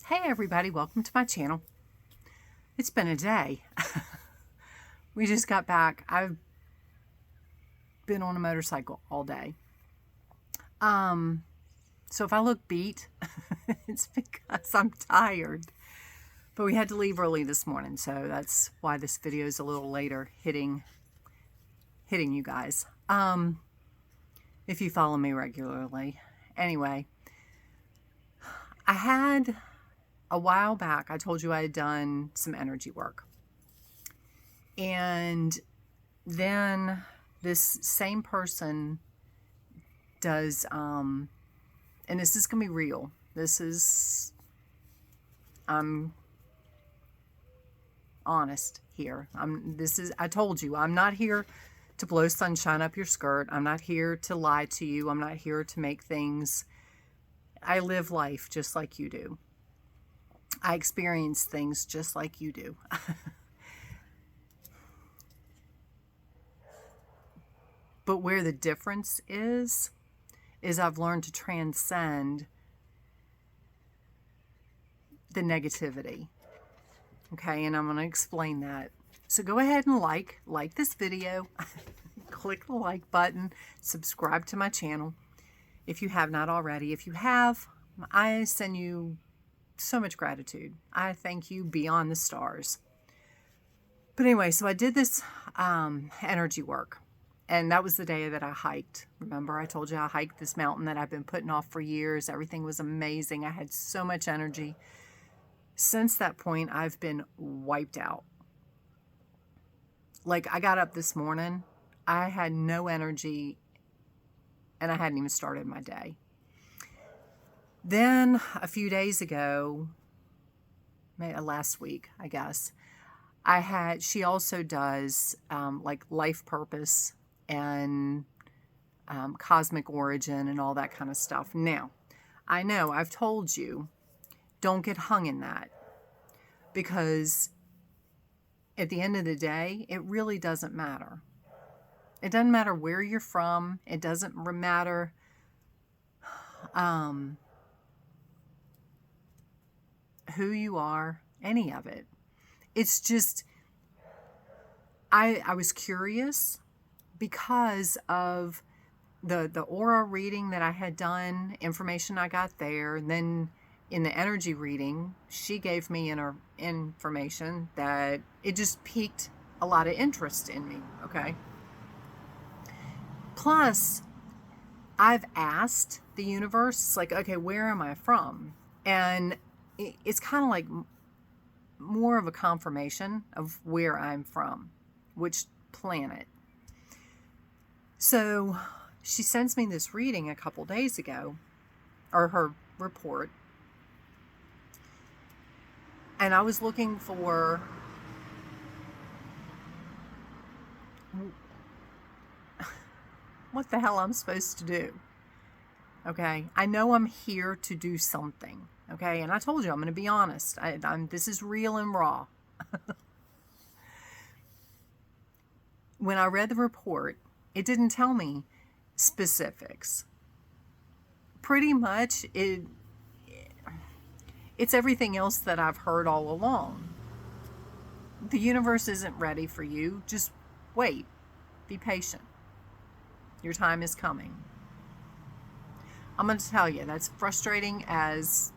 Hey everybody, welcome to my channel. It's been a day. We just got back. I've been on a motorcycle all day. So if I look beat, it's because I'm tired. But we had to leave early this morning, so that's why this video is a little later hitting you guys. If you follow me regularly. Anyway, I had a while back, I told you I had done some energy work. And then this same person does, and this is going to be real. I'm honest here. I told you, I'm not here to blow sunshine up your skirt. I'm not here to lie to you. I'm not here to make things. I live life just like you do. I experience things just like you do. But where the difference is I've learned to transcend the negativity. Okay, and I'm going to explain that. So go ahead and like this video. Click the like button. Subscribe to my channel if you have not already. If you have, I send you so much gratitude. I thank you beyond the stars. But anyway, so I did this energy work. And that was the day that I hiked. Remember, I told you I hiked this mountain that I've been putting off for years. Everything was amazing. I had so much energy. Since that point, I've been wiped out. Like, I got up this morning, I had no energy, and I hadn't even started my day. Then, a few days ago, last week, I guess, she also does like life purpose and cosmic origin and all that kind of stuff. Now, I know I've told you, don't get hung in that, because at the end of the day, it really doesn't matter. It doesn't matter where you're from. It doesn't matter who you are, any of it. It's just, I was curious because of the aura reading that I had done, information I got there, and then in the energy reading, she gave me information that it just piqued a lot of interest in me, okay? Plus, I've asked the universe, like, okay, where am I from? And it's kind of like more of a confirmation of where I'm from, which planet. So she sends me this reading a couple days ago, or her report, and I was looking for what the hell I'm supposed to do. Okay, I know I'm here to do something. Okay, and I told you I'm going to be honest. This is real and raw. When I read the report, it didn't tell me specifics. Pretty much, it's everything else that I've heard all along. The universe isn't ready for you. Just wait. Be patient. Your time is coming. I'm going to tell you, that's frustrating as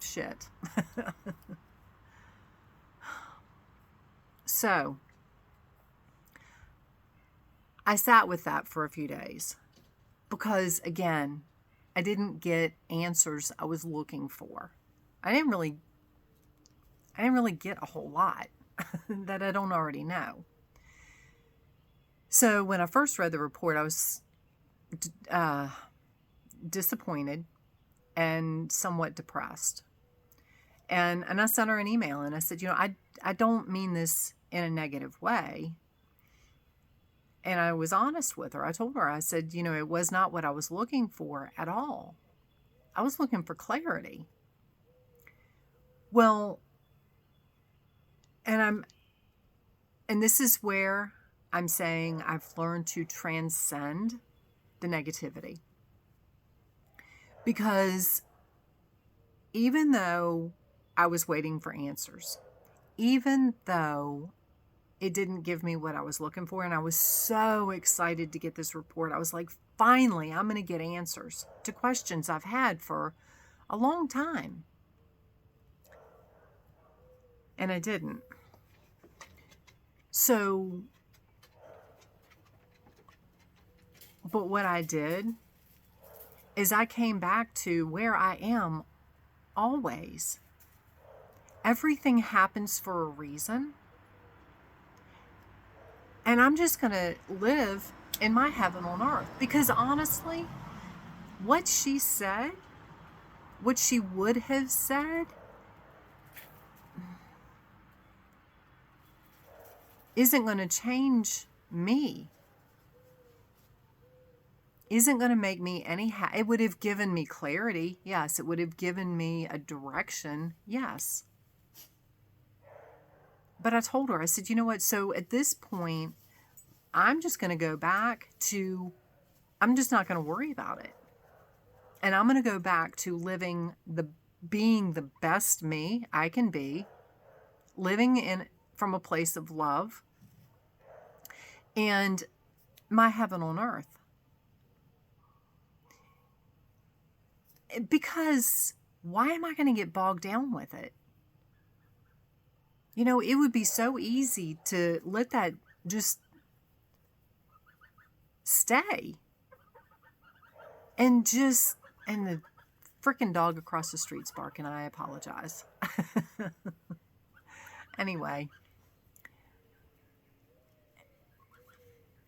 shit. So, I sat with that for a few days because, again, I didn't get answers I was looking for. I didn't really get a whole lot that I don't already know. So when I first read the report, I was disappointed and somewhat depressed. And I sent her an email and I said, I don't mean this in a negative way. And I was honest with her. I told her, I said, it was not what I was looking for at all. I was looking for clarity. Well, and this is where I'm saying I've learned to transcend the negativity. Because even though I was waiting for answers, even though it didn't give me what I was looking for, and I was so excited to get this report, I was like, finally, I'm going to get answers to questions I've had for a long time. And I didn't. So, but what I did is I came back to where I am always. Everything happens for a reason. And I'm just going to live in my heaven on earth. Because honestly, what she said, what she would have said, isn't going to change me. Isn't going to make me any it would have given me clarity. Yes, it would have given me a direction. Yes. But I told her, I said, you know what? So at this point, I'm just going to go back to, I'm just not going to worry about it. And I'm going to go back to being the best me I can be, living from a place of love and my heaven on earth. Because why am I going to get bogged down with it? You know, it would be so easy to let that just stay. And the freaking dog across the street's barking. I apologize. Anyway,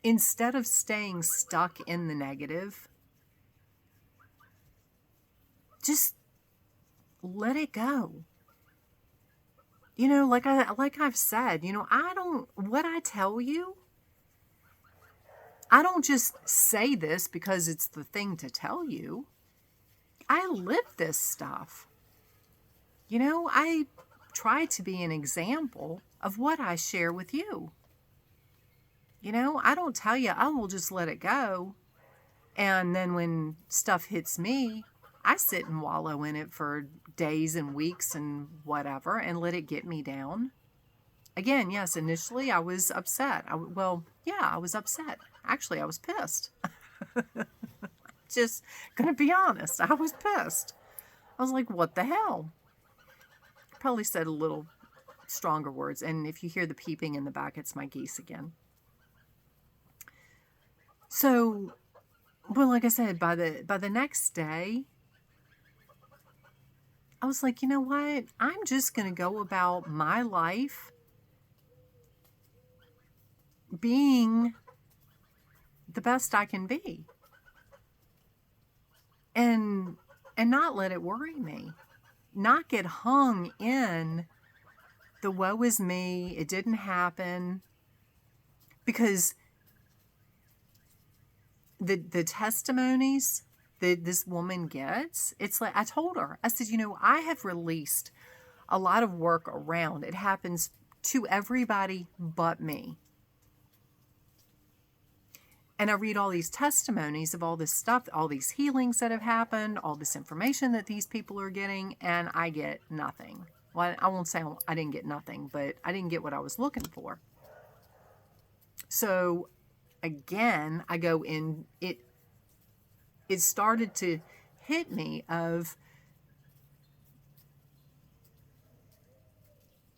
instead of staying stuck in the negative, just let it go. You know, like I've said, you know, what I tell you, I don't just say this because it's the thing to tell you. I live this stuff. You know, I try to be an example of what I share with you. You know, I don't tell you, oh, we'll just let it go. And then when stuff hits me, I sit and wallow in it for days and weeks and whatever and let it get me down. Again, yes, initially I was upset. I was upset. Actually, I was pissed. Just gonna be honest, I was pissed. I was like, what the hell? Probably said a little stronger words. And if you hear the peeping in the back, it's my geese again. So, well, like I said, by the next day, I was like, you know what? I'm just going to go about my life being the best I can be. And not let it worry me. Not get hung in the woe is me, it didn't happen. Because the testimonies that this woman gets, it's like, I told her, I said, you know, I have released a lot of work around. It happens to everybody but me. And I read all these testimonies of all this stuff, all these healings that have happened, all this information that these people are getting, and I get nothing. Well, I won't say I didn't get nothing, but I didn't get what I was looking for. So again, I go in, it started to hit me of,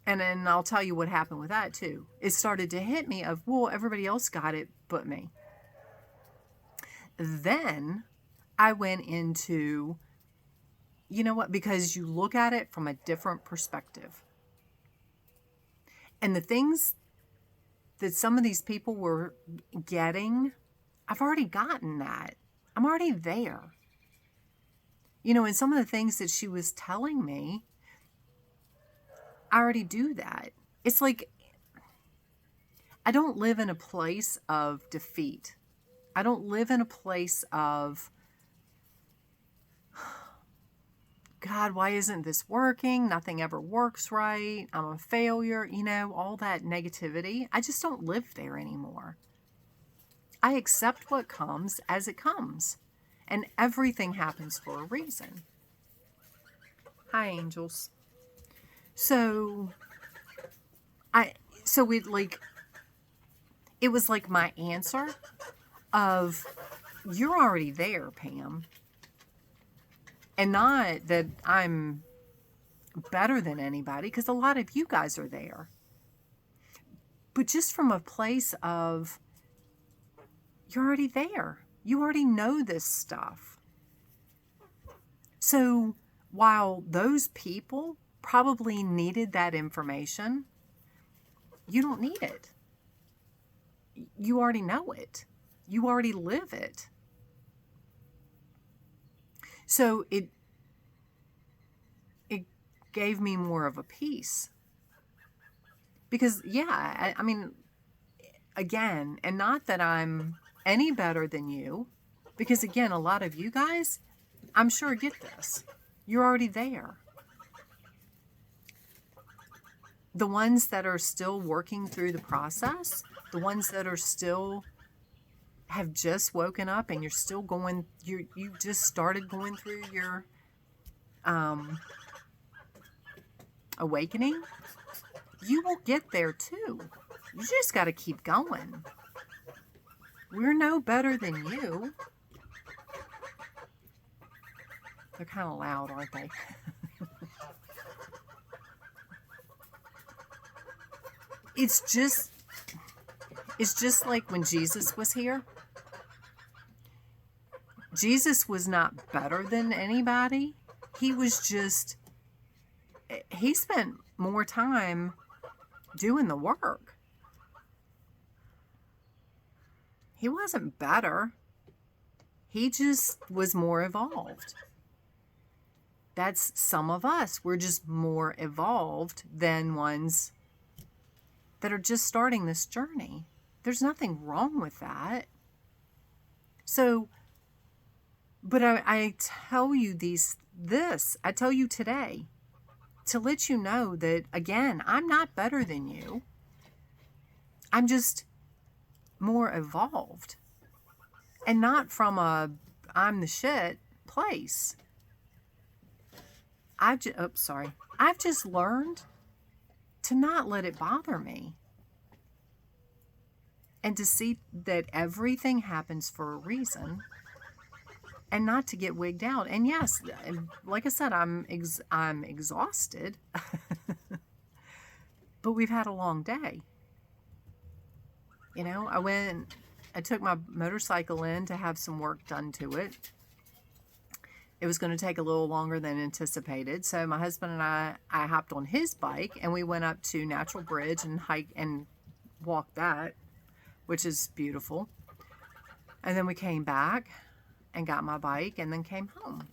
and then I'll tell you what happened with that too. It started to hit me of, well, everybody else got it but me. Then I went into, you know what, because you look at it from a different perspective. And the things that some of these people were getting, I've already gotten that. I'm already there. You know, and some of the things that she was telling me, I already do that. It's like, I don't live in a place of defeat. I don't live in a place of, God, why isn't this working? Nothing ever works right. I'm a failure. You know, all that negativity. I just don't live there anymore. I accept what comes as it comes. And everything happens for a reason. Hi, angels. So it was like my answer of, you're already there, Pam. And not that I'm better than anybody, because a lot of you guys are there. But just from a place of, you're already there. You already know this stuff. So while those people probably needed that information, you don't need it. You already know it. You already live it. So it gave me more of a peace. Because, yeah, I mean, again, and not that I'm any better than you, because, again, a lot of you guys, I'm sure, get this. You're already there. The ones that are still working through the process, the ones that are still have just woken up and you're still going, you just started going through your awakening, you will get there too. You just got to keep going. We're no better than you. They're kind of loud, aren't they? It's just like when Jesus was here. Jesus was not better than anybody. He was just, he spent more time doing the work. He wasn't better. He just was more evolved. That's some of us. We're just more evolved than ones that are just starting this journey. There's nothing wrong with that. So, but I tell you I tell you today to let you know that, again, I'm not better than you. I'm just more evolved. And not from a I'm the shit place. I've just learned to not let it bother me. And to see that everything happens for a reason. And not to get wigged out. And yes, like I said, I'm exhausted. But we've had a long day. You know, I took my motorcycle in to have some work done to it. It was going to take a little longer than anticipated. So my husband and I hopped on his bike and we went up to Natural Bridge and hiked and walked that, which is beautiful. And then we came back and got my bike and then came home.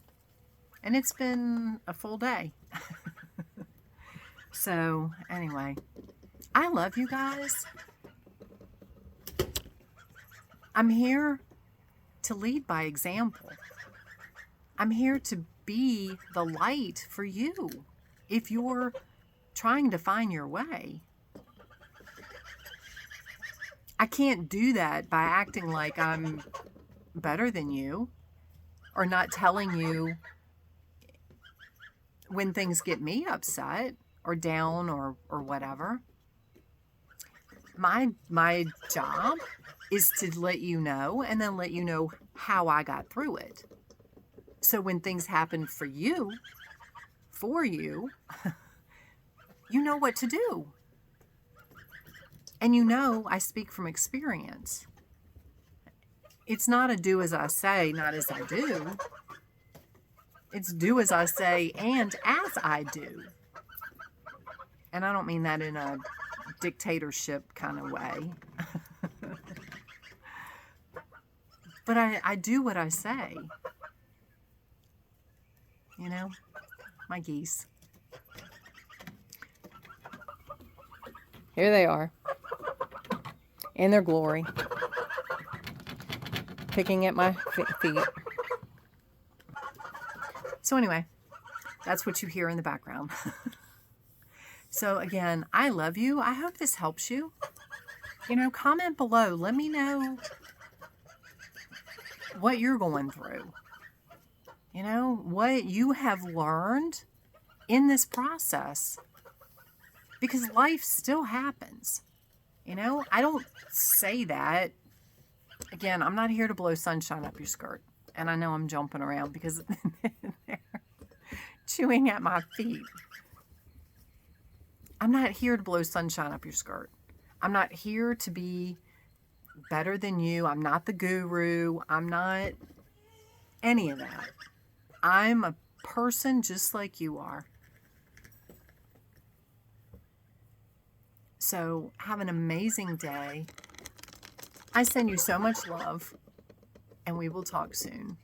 And it's been a full day. So anyway, I love you guys. I'm here to lead by example. I'm here to be the light for you if you're trying to find your way. I can't do that by acting like I'm better than you or not telling you when things get me upset or down or whatever. My job is to let you know and then let you know how I got through it. So when things happen for you, you know what to do. And you know I speak from experience. It's not a do as I say, not as I do. It's do as I say and as I do. And I don't mean that in a dictatorship kind of way. But I do what I say. You know, my geese. Here they are. In their glory. Picking at my feet. So anyway, that's what you hear in the background. So again, I love you. I hope this helps you. You know, comment below. Let me know what you're going through. you know, what you have learned in this process, because life still happens. You know, I don't say that. Again, I'm not here to blow sunshine up your skirt. And I know I'm jumping around because they're chewing at my feet. I'm not here to blow sunshine up your skirt. I'm not here to be better than you. I'm not the guru. I'm not any of that. I'm a person just like you are. So have an amazing day. I send you so much love, and we will talk soon.